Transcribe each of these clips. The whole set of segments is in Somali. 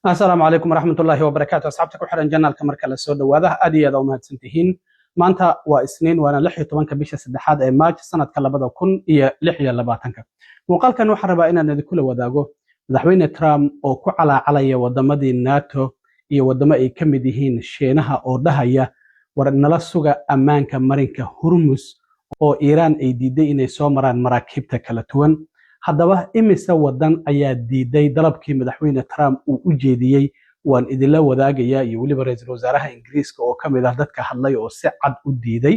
السلام عليكم ورحمة الله وبركاته. أصحابتك وحرن جنة الكمركة للسود وهذا أدي هذا وما تنتهين مانتا وإسنين وأنا لحية طبعا كبيشة سدحاد أي ماج سنة كلا بدأ كن هي لحية لباتنك وقال كانوا حربا إن ندخل وذاقو مدحوين ترام أو كعلى علي ودمدي الناتو iyo wadamo ay ka mid yihiin Shiinaha oo dhahaya war nala suga ammaanka marinka Hormuz oo Iran ay diiday inay soo maraan maraakiibta kala duwan haddaba imisa wadan ayaa diiday dalabkii madaxweyne Trump uu u jeediyay waan idinla wadaagaya iyo waliba ra'iisul wasaaraha Ingiriiska oo kamid ah dadka hadlay oo si cad u diiday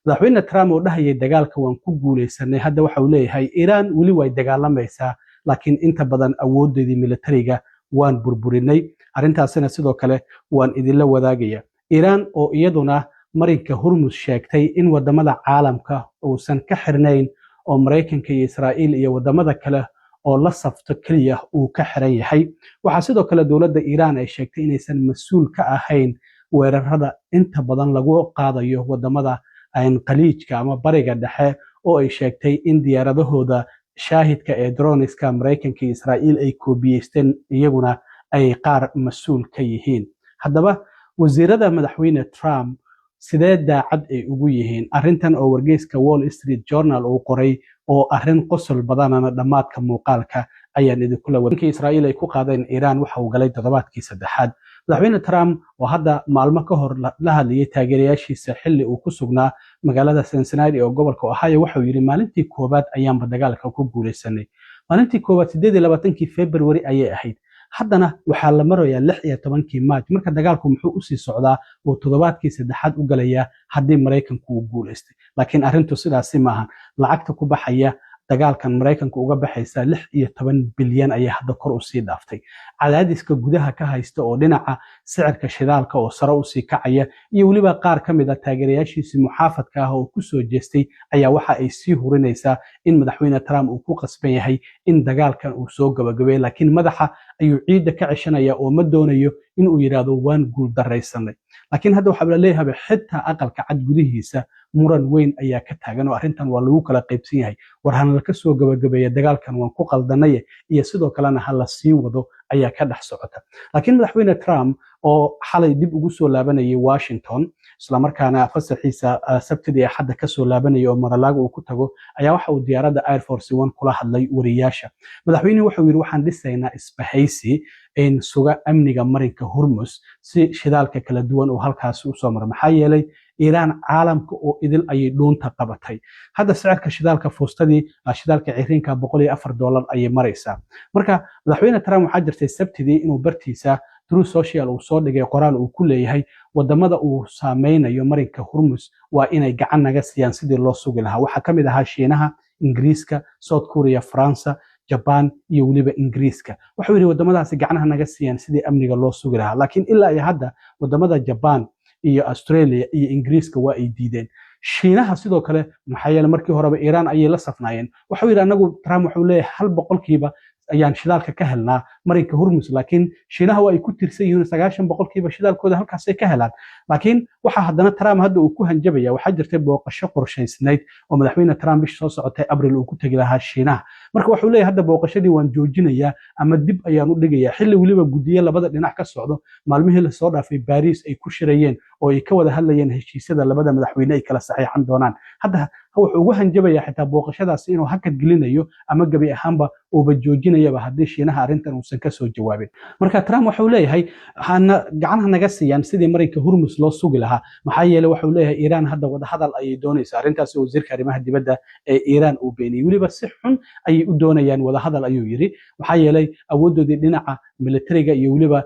madaxweyne Trump oo dhahayay dagaalka waan ku guuleysanay hadda waxa uu leeyahay Iran wali way dagaalamaysaa laakiin inta badan awoodeedii militariga waan burburinay arintaasina sidoo kale waan idinla wadaagaya Iran oo iyaduna marinka Hormuz sheegtay in wadamada caalamka uusan ka xirnayn oo Mareykanka iyo Israa'iil iyo wadamada kale oo la safto kaliya uu ka xiran yahay waxa sidoo kale dawladda Iran ay sheegtay inaysan mas'uul ka ahayn weerarada inta badan lagu qaadayo wadamada aan qaliijka ama bariga dhexe oo ay sheegtay in diyaaradahooda shaahidka ee droneska Mareykanka iyo Israa'iil ay koobiyeysteen iyaguna ay qaar mas'uul ka yihiin haddaba wasiirada madaxweyne Trump sidee daacad ay ugu yihiin arintan oo wargeyska Wall Street Journal uu qoray oo arin qosol badanana dhamaadka muuqaalka ayaan idinku la wadaagay Israa'iil ay ku qaadeen Iran waxa uu galay toddobaadkii saddexaad madaxweyne Trump oo hadda maalmo ka hor la hadlayay taageerayaashiisa xilli uu ku sugnaa magaalada Cincinnati oo gobolka Ohio waxa uu yiri maalintii koobaad ayaan dagaalka ku guuleysanay maalintii koobaad 28 February ayay ahayd haddana waxaa la marayaa 16 Maaj marka dagaalku muxuu u sii socdaa oo toddobaadkii saddexaad u galaya haddii Mareykanku uu guuleystay laakiin arintu sidaas maahan lacagta ku baxaya dagaalkan Mareykanku uga baxaysa 16 bilyan ayaa hadda kor u sii dhaaftay cadaadiska gudaha ka haysta oo dhinaca sicirka shidaalka oo sare u sii kacaya iyo waliba qaar kamid ah taageerayaashiisa muxaafadka ah oo ku soo jeestay ayaa waxa ay sii hurinaysaa in madaxweyne Trump uu ku qasban yahay in dagaalkan uu soo gabagabeeyo laakiin madaxa ayuu ciida ka cishanaya oo ma doonayo in uu yiraahdo waan guul dareysanay laakiin hadda waxa la leeyahay xitaa aqalka cad gudihiisa muran weyn ayaa ka taagan oo arintan waa lagu kala qaybsan yahay war hana ka soo gabagabeeyo dagaalkan waan ku qaldanay iyo sidoo kalena hal la sii wado ayaa ka dhex socota laakiin madaxweyne Trump oo xalay dib ugu soo laabanayay Washington isla markaana fasaxiisa sabtidii axadda ka soo laabanayay oo Mar-a-Lago uu ku tago ayaa waxa uu diyaaradda Air Force One kula hadlay wariyaasha madaxweynuhu waxa uu yiri waxaan dhisaynaa isbahaysi in suga amniga marinka Hormuz si shidaalka kala duwan oo halkaas u soo maro maxaa yeelay Iran caalamka oo idil ay doonta qabatay hadda sicirka shidaalka foostadii shidaalka ciriinka $104 ayay maraysaa marka madaxweyne Trump waxa jirtay sabtidii inuu bartiisa True Social uu soo dhigay qoraal uu ku leeyahay wadamada uu saameynayo marinka Hormuz waa inay gacan naga siiyaan sidii loo sugi lahaa waxa kamid ah Shiinaha Ingiriiska South Korea France Japan iyo waliba Ingiriiska waxa yiri wadamadaasi gacanaha naga siiyaan sidii amniga loo sugi lahaa laakiin ilaa ay hadda wadamada Japan iyo Australia iyo Ingiriiska waa ay diideen Shiinaha sidoo kale maxay yeelay markii horeba Iran ayay la safnaayeen waxa yiri anagu Trump wuxuu leeyahay 1% ayaan shidaalka ka helnaa marinka Hormuz laakiin Shiinaha waa ay ku tirsan yihiin 90% shidaalkooda halkaas ay ka helaan laakiin waxa haddana Trump hadda uu ku hanjabaya waxa jirtay booqasho qorshaysnayd oo madaxweyne Trump bish soo socotay April uu ku tagi lahaa Shiinaha marka wuxuu leeyahay hadda booqashadii waan joojinayaa ama dib ayaan u dhigayaa xilli waliba gudiye labada dhinac ka socdo maalmihii la soo dhaafay Paris ay ku shirayeen oo ay ka wada hadlayeen heshiisyada labada madaxweyne ay kala saxiixan doonaan hadda wuxuu ugu hanjabaya xitaa booqashadaas inuu hakad gelinayo ama gabi ahaanba oo bajoojinayaba haddii Shiinaha arintan uusan ka soo jawaabin marka Trump wuxuu leeyahay gacanaha naga siiyaan sidii marinka Hormuz loo sugi lahaa maxaa yeelay wuxuu leeyahay Iran hadda wada hadal ay doonaysaa arintaas oo wasiirka arrimaha dibadda ee Iran uu beeniyay waliba si xun ay u doonayaan wada hadal ayuu yiri maxaa yeelay awoodoodii dhinaca militariga iyo waliba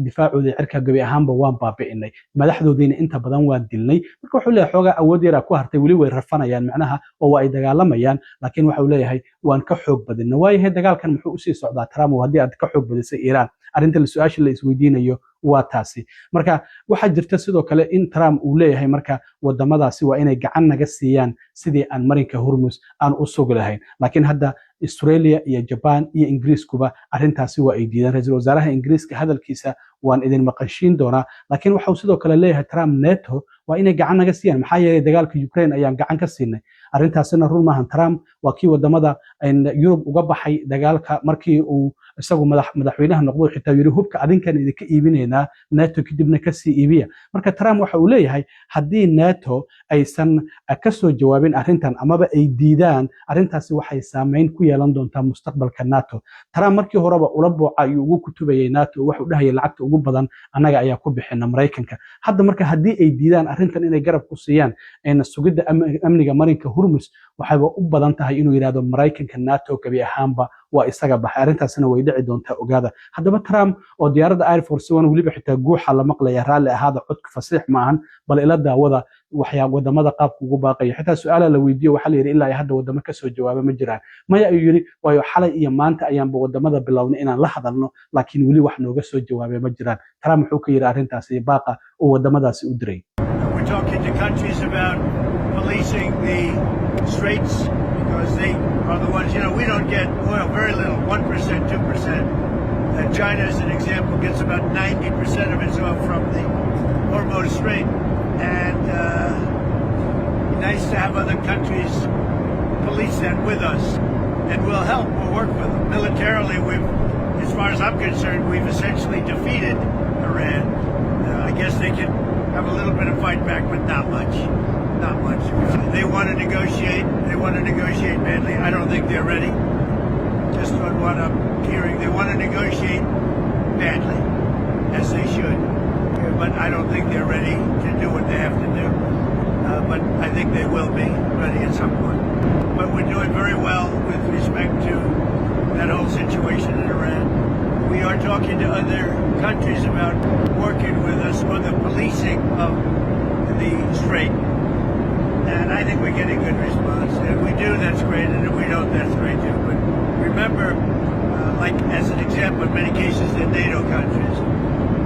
difaacooda cirka gabi ahaanba waan baabi'inay madaxdoodiina inta badan waan dilnay marka wuxuu leeyahay xogaa awood yar ku hartay wali way rafanayaan macnaha oo ay dagaalamayaan laakiin waxa uu leeyahay waan ka xoog badinay waayahay dagaalkan muxuu u sii socdaa Trump haddii aad ka xoog badisay Iran arinta la su'aasha la isweydiinayo waa taasi marka waxa jirta sidoo kale in Trump uu leeyahay marka wadamadaasi waa inay gacan naga siiyaan sidii aan marinka Hormuz aan u sugi lahayn laakiin hadda Australia iyo Japan iyo Ingiriiskuba arintaasi waa ay diideen ra'iisul wasaaraha Ingiriiska hadalkiisa waan idin maqashiin doonaa laakiin waxa uu sidoo kale leeyahay Trump NATO waa inay gacan naga siiyaan maxaa yeelay dagaalka Ukraine ayaan gacan ka siinay arrintaasina run maahan Trump waa kii wadamada Yurub uga baxay dagaalka markii uu isagu madaxweynaha noqdo xitaa yiri hubka adinkan idinka iibinayna NATO kadibna ka sii iibiya marka Trump waxa uu leeyahay haddii NATO aysan ka soo jawaabin arrintan amaba ay diidaan arrintaasi waxay saameyn ku yeelan doontaa mustaqbalka NATO Trump markii horeba ula booca ayuu ugu kutubayay NATO waxa uu dhahay lacagta ugu badan anaga ayaa ku bixina Mareykanka hadda marka haddii ay diidaan arrintan inay garab ku siiyaan sugidda amniga marinka Hormuz waxayba u badan tahay inuu yiraahdo Mareykanka NATO gabi ahaanba waa isaga baxay arrintaasina way dhici doontaa ogaada haddaba Trump oo diyaaradda Air Force One waliba xitaa guuxa la maqlaya raalli ahaada codka fasiix maahan bal ila daawada waxyaa wadamada qaabka ugu baaqaya xitaa su'aala la weydiiyo waxa la yiri ilaa hadda wadamo ka soo jawaaba ma jiraan maya ayuu yiri waayo xalay iyo maanta ayaanba wadamada bilownay inaan la hadalno laakiin wali wax nooga soo jawaabay ma jiraan Trump wuxuu ka yiri arrintaasi baaqa oo wadamadaasi u diray We're talking to countries about policing the straits because they are the ones, we don't get oil, very little, 1%, 2%. China, as an example, gets about 90% of its oil from the Hormuz Strait. And nice to have other countries police that with us. And we'll help, we'll work with them. Militarily, as far as I'm concerned, we've essentially defeated Iran. I guess they can have a little bit of fight back, but not much. Not much. They want to negotiate. They want to negotiate badly. I don't think they're ready. Just on what I'm hearing, they want to negotiate badly, as they should. But I don't think they're ready to do what they have to do. But I think they will be ready at some point. But we're doing very well with respect to that whole situation in Iran. We are talking to other countries about working with us on the policing of the strait. And I think we're getting good response. If we do, that's great. And if we don't, that's great too. But remember, like as an example, in many cases, they're NATO countries.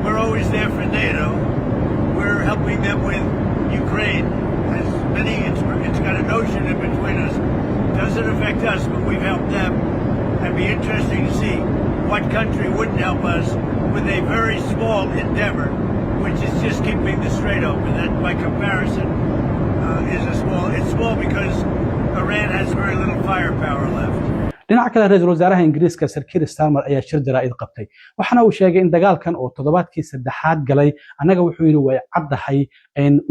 We're always there for NATO. We're helping them with Ukraine. As many, it's got an ocean in between us. Doesn't affect us, but we've helped them. It'd be interesting to see what country wouldn't help us with a very small endeavor, which is just keeping the strait open. That, by comparison, it's small because Iran has very little firepower left. dhinaca kale ra'iisul wasaaraha Ingiriiska Sir Keir Starmer ayaa shir jaraa'id qabtay waxana uu sheegay in dagaalkan oo toddobaadkii saddexaad galay anaga wuxuu yiri way caddahay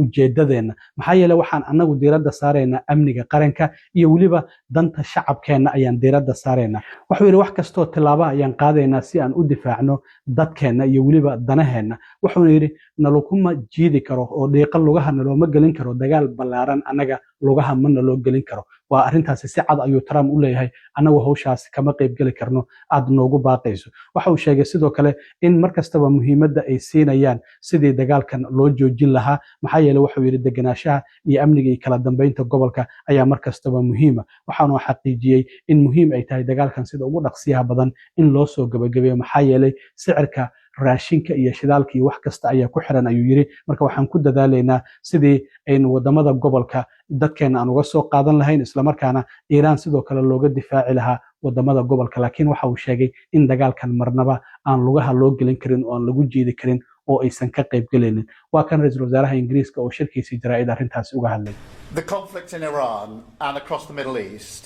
ujeedadeena maxaa yeelay waxaan anagu diiradda saareynaa amniga qaranka iyo waliba danta shacabkeena ayaan diiradda saareynaa wuxuu yiri wax kasto tilaabo ayaan qaadaynaa si aan u difaacno dadkeena iyo waliba danaheena wuxuu yiri nalukuma jiidi karo oo deeqan lugaha nalooma gelin karo dagaal ballaaran anaga lugaha ma naloo gelin karo waa arrintaasi si cad ayuu Trump u leeyahay anagu hawshaas kama qayb gali karno aad noogu baaqayso waxa uu sheegay sidoo kale in markastaba muhiimadda ay siinayaan sidii dagaalkan loo joojin lahaa maxaa yeelay wuxuu yiri deganaanshaha iyo amniga iyo kala dambeynta gobolka ayaa markastaba muhiima waxaanu xaqiijiyay in muhiim ay tahay dagaalkan sida ugu dhaqsiyaha badan in loo soo gabagabeeyo maxaa yeelay sicirka raashinka iyo shidaalka iyo wax kasta ayaa ku xiran ayuu yiri marka waxaan ku dadaalaynaa sidii ay wadamada gobolka dadkeena aan uga soo qaadan lahayn isla markaana Iran sidoo kale looga difaaci lahaa wadamada gobolka laakiin waxa uu sheegay in dagaalkan marnaba aan lugaha loo gelin karin oo aan lagu jiidi karin oo aysan ka qayb galeynin waa kan ra'iisul wasaaraha Ingiriiska oo shirkiisa jaraa'id arrintaas uga hadlay The conflict in Iran and across the Middle East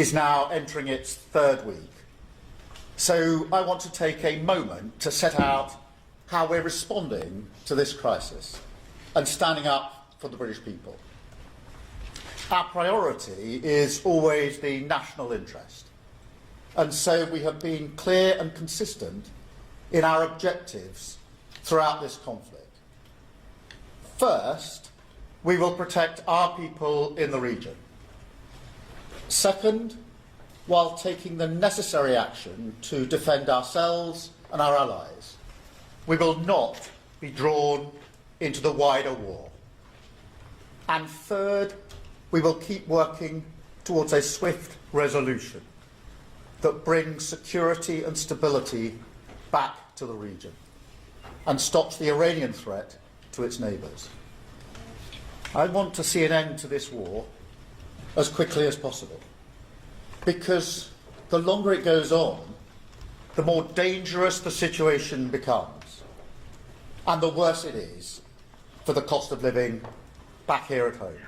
is now entering its third week. So I want to take a moment to set out how we're responding to this crisis and standing up for the British people. Our priority is always the national interest. And so we have been clear and consistent in our objectives throughout this conflict. First, we will protect our people in the region. Second, while taking the necessary action to defend ourselves and our allies, we will not be drawn into the wider war. And third, we will keep working towards a swift resolution that brings security and stability back to the region and stops the Iranian threat to its neighbours. I want to see an end to this war as quickly as possible, because the longer it goes on, the more dangerous the situation becomes, and the worse it is for the cost of living back here at home.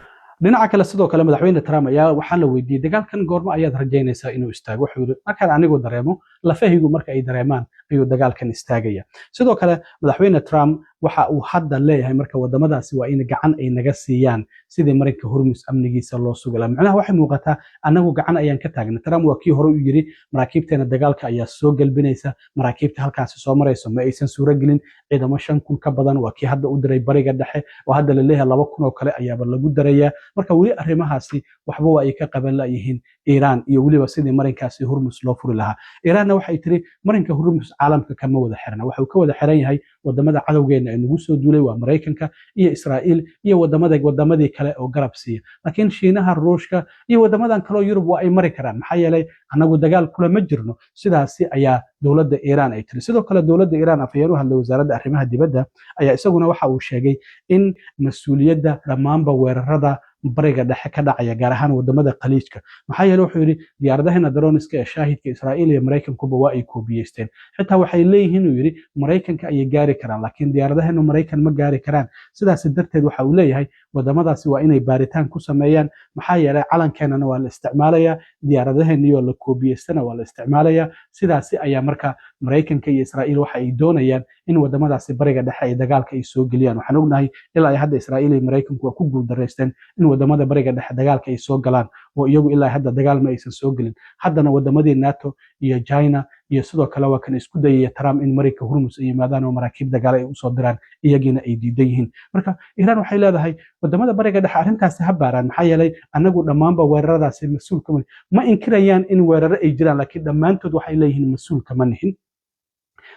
dhinaca kale sidoo kale madaxweyne Trump ayaa waxaa la weydiiyay dagaalkan goorma ayaad rajaynaysaa inuu istaago wuxuu yiri markaan anigu dareemo lafahigu marka ay dareemaan ayuu dagaalkan istaagaya sidoo kale madaxweyne Trump waxa uu hadda leeyahay marka wadamadaasi waa in gacan ay naga siiyaan sidii marinka Hormuz amnigiisa loo sugo macnaha waxay muuqataa anagu gacan ayaan ka taagnaa Trump waa kii hore u yiri maraakiibteena dagaalka ayaa soo galbinaysa maraakiibta halkaas soo marayso ma aysan suura gelin ciidamo 5,000 ka badan waa kii hadda u diray bariga dhexe oo hadda la leeyahay 2,000 oo kale ayaaba lagu daraya marka wali arrimahaasi waxba waa ay ka qaban laayihiin Iran iyo waliba sidii marinkaasi Hormuz loo furi lahaa Iran waxay tiri marinka Hormuz caalamka kama wada xirna waxa uu ka wada xiran yahay wadamada cadawgeena ee nagu soo duulay waa Mareykanka iyo Israa'iil iyo wadamadii kale oo garab siiya laakiin Shiinaha Ruushka iyo wadamadan kale oo Yurub waa ay mari karaan maxaa yeelay anagu dagaal kula ma jirno sidaasi ayaa dawladda Iran ay tiri sidoo kale dawladda Iran afayeen u hadlay wasaaradda arrimaha dibadda ayaa isaguna waxa uu sheegay in mas'uuliyadda dhamaanba weerarada bariga dhexe ka dhacaya gaar ahaan wadamada khaliijka maxaa yeelay wuxuu yiri diyaaradaha drone-iska ee shaahidka Israa'iil iyo Mareykankuba waa ay koobiyeysteen xitaa waxay leeyihiin uu yiri Mareykanka ay gaari karaan laakiin diyaaradaha Mareykan ma gaari karaan sidaas darteed waxa uu leeyahay wadamadaasi waa inay baaritaan ku sameeyaan maxaa yeelay calankeenana waa la isticmaalayaa diyaaradaheena la koobiyeystana waa la isticmaalayaa sidaas ayaa marka Mareykanka iyo Israa'iil waxa ay doonayaan in wadamadaasi bariga dhexe ay dagaalka ay soo galiyaan waxaan ognahay ilaa hadda Israa'iil iyo Mareykanku waa ku guuldareysteen in wadamada bariga dhexe dagaalka ay soo galaan oo iyagu ilaa hadda dagaal ma aysan soo galin haddana wadamadii NATO iyo China iyo sidoo kale waa kan isku dayay Trump in marinka Hormuz ay yimaadaan oo maraakiib dagaal ay u soo diraan iyagina ay diidan yihiin marka Iran waxay leedahay wadamada bariga dhexe arrintaasi ha baaraan maxaa yeelay anagu dhamaanba weeraradaasi mas'uul kama ma inkirayaan in weeraro ay jiraan laakiin dhamaantood waxay leeyihiin mas'uul kama nihin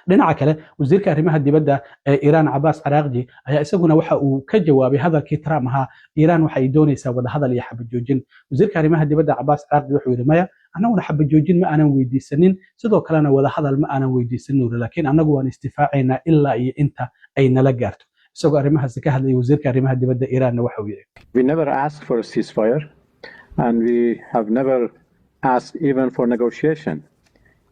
dhinaca kale wasiirka arrimaha dibadda ee Iran Abbas Araghchi ayaa isaguna waxa uu ka jawaabay hadalkii Trump ahaa Iran waxay doonaysaa wada hadal iyo xabad joojin wasiirka arrimaha dibadda Abbas Araghchi wuxuu yiri maya anaguna xabad joojin ma aanan weydiisanin sidoo kalena wada hadal ma aanan weydiisanin laakiin anagu waan istifaacaynaa ilaa iyo inta ay nala gaarto isagoo arrimahaas ka hadlay wasiirka arrimaha dibadda Iran waxa uu yiri We never asked for a ceasefire and we have never asked even for negotiation.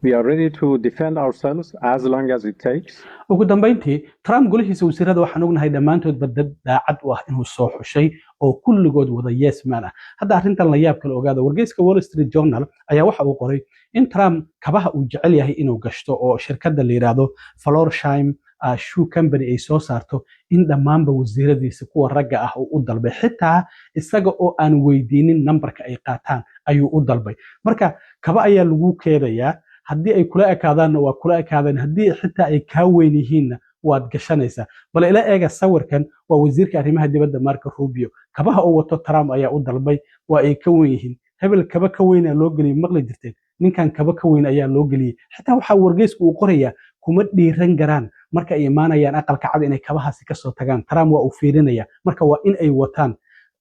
We are ready to defend ourselves as long as it takes. ugu dambeyntii Trump golihiisa wasiirada waxaan ognahay dhamaantood badad daacad u ah inuu soo xushay oo kulligood wada yes man ah hadda arrintan la yaab kale ogaada wargeyska Wall Street Journal ayaa waxa uu qoray in Trump kabaha uu jecel yahay inuu gashto oo shirkadda la yiraahdo Florsheim shoe company ay soo saarto in dhamaanba wasiiradiisa kuwa ragga ah oo u dalbay xitaa isaga oo aan weydiinin numberka ay qaataan ayuu u dalbay marka kaba ayaa lagu keedayaa haddii ay kula ekaadaan waa kula ekaadaan haddii xitaa ay ka weyn yihiin waad gashanaysaa bal ila eega sawirkan waa wasiirka arrimaha dibadda Marco Rubio kabaha oo wato Trump ayaa u dalbay waa ay ka weyn yihiin hebel kaba ka weyn loo galiyay maqli jirteen ninkan kaba ka weyn ayaa loo galiyay xitaa waxa wargeysku uu qorayaa kuma dhiiran garaan marka ay imaanayaan aqalka cad inay kabahaasi ka soo tagaan Trump waa uu fiirinaya marka waa in ay wataan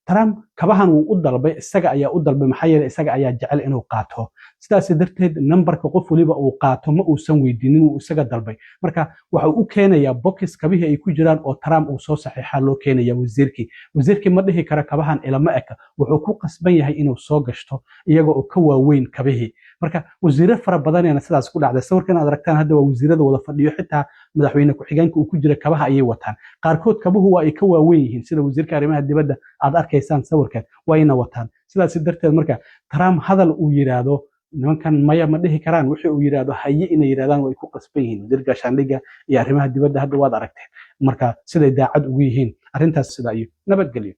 Trump kabahan uu u dalbay isaga ayaa u dalbay maxaa yeelay isaga ayaa jecel inuu qaato sidaas darteed numberka qof waliba uu qaato ma uusan weydiinin uu isaga dalbay marka waxa uu keenayaa box kabihi ay ku jiraan oo Trump uu soo saxiixa loo keenaya wasiirkii ma dhihi kara kabahan ilama eka wuxuu ku qasban yahay inuu soo gashto iyaga oo ka waaweyn kabihi marka wasiiro fara badan ee sidaas ku dhacday sawirkan aad aragtaan hadda waa wasiirada wada fadhiyo xitaa madaxweyne ku xigeenka uu ku jira kabaha ayay wataan qaarkood kabuhu waa ay ka waaweyn yihiin sida wasiirka arrimaha dibadda aad arkaysaan sawirkan wayna wataan sidaas darteed marka Trump hadal uu yiraahdo nimankan maya ma dhihi karaan wixii uu yiraahdo haye inay yiraahdaan way ku qasban yihiin wasiirka shaandhiga iyo arrimaha dibadda hadda waad aragteen marka siday daacad ugu yihiin arrintaas sida iyo nabadgelyo